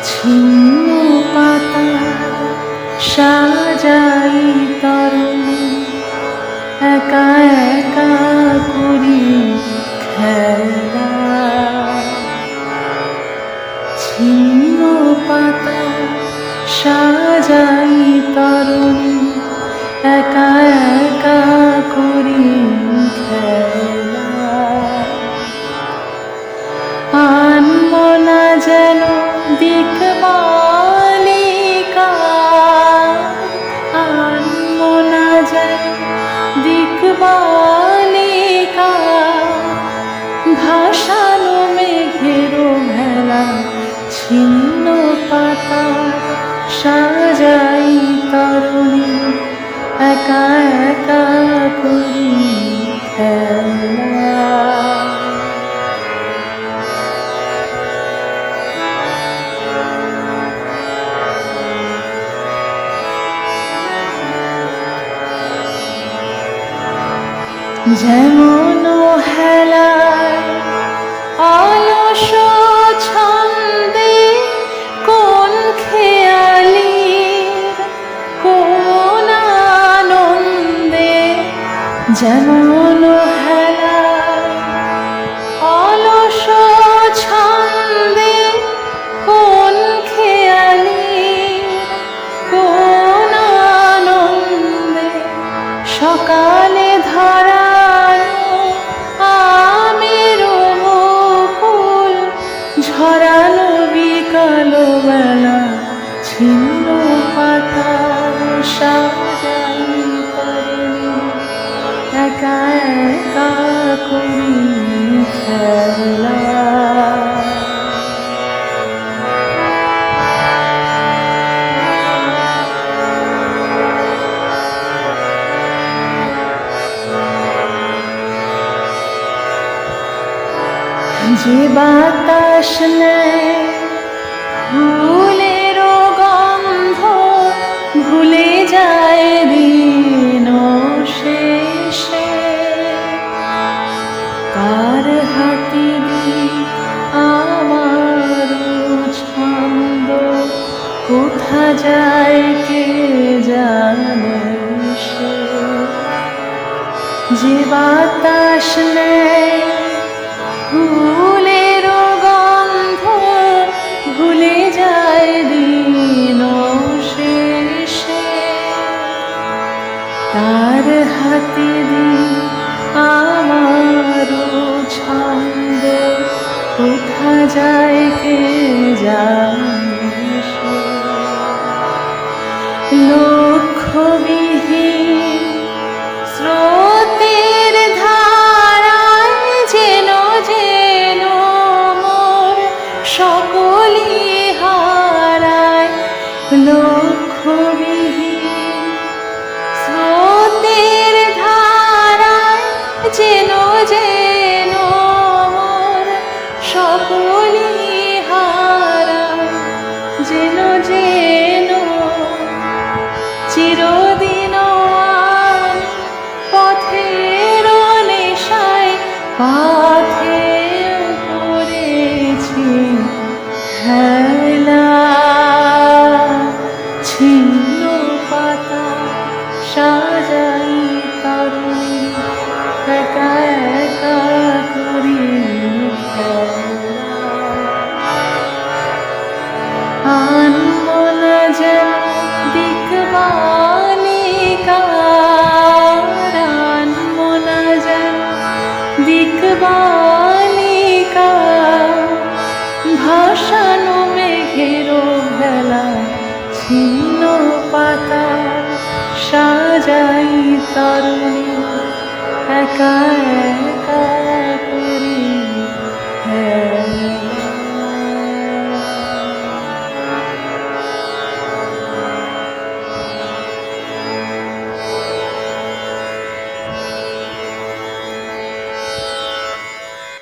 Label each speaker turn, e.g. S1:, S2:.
S1: ছিন্ন পাতা সাজাই তরুণী একা একা করি খেলা। ছিন্ন পাতা সাজাই তরুণী একা একা করি খেলা। আনবো না যেন দিকবালিকা, আনবো না যেন দিকবালিকা, ভাসানো মেঘেরও ভেলা। ছিন্ন পাতা সাজাই তরুণী একা একা করি খেলা। যেমন হেলায় অলস ছন্দে কোন খেয়ালির কোন আনন্দে, যেমন হেলায় অলস ছন্দে কোন খেয়ালির কোন আনন্দে, সকালে ধরা ঝরানো বিকাল বেলা। ছিন্ন পাতার সাজাই তরুণী একা একা করি খেলা। যে বাতাস নেয় ফুলের গন্ধ ভুলে যায় দিন শেষে, তার হাতে আমার ছন্দ কোথা যায় কে জানে সে। যে বাতাস নেয় ফুলের গন্ধ ভুলে যায় দিন শেষে, তার হাতে আমার ছন্দ কোথা যায় কে জানে সে। লক্ষ্যবিহীন স্রোতের ধারায় যেন যেন মোর সকলি হারায়। লক্ষ্যবিহীন স্রোতের ধারায় যেন যেন মোর সকলি হারায়। যেন যেন চিরদিন পথের নেশায় পথে পড়েছি হেলা। ছিন্ন পাতা সাজাই তরুণী একা একা করি খেলা। আনবো না যেন দিকবালিকা, আনবো না যেন দিকবালিকা, ভাসানো মেঘেরও ভেলা। ছিন্ন পাতা সাজাই তরুণী একা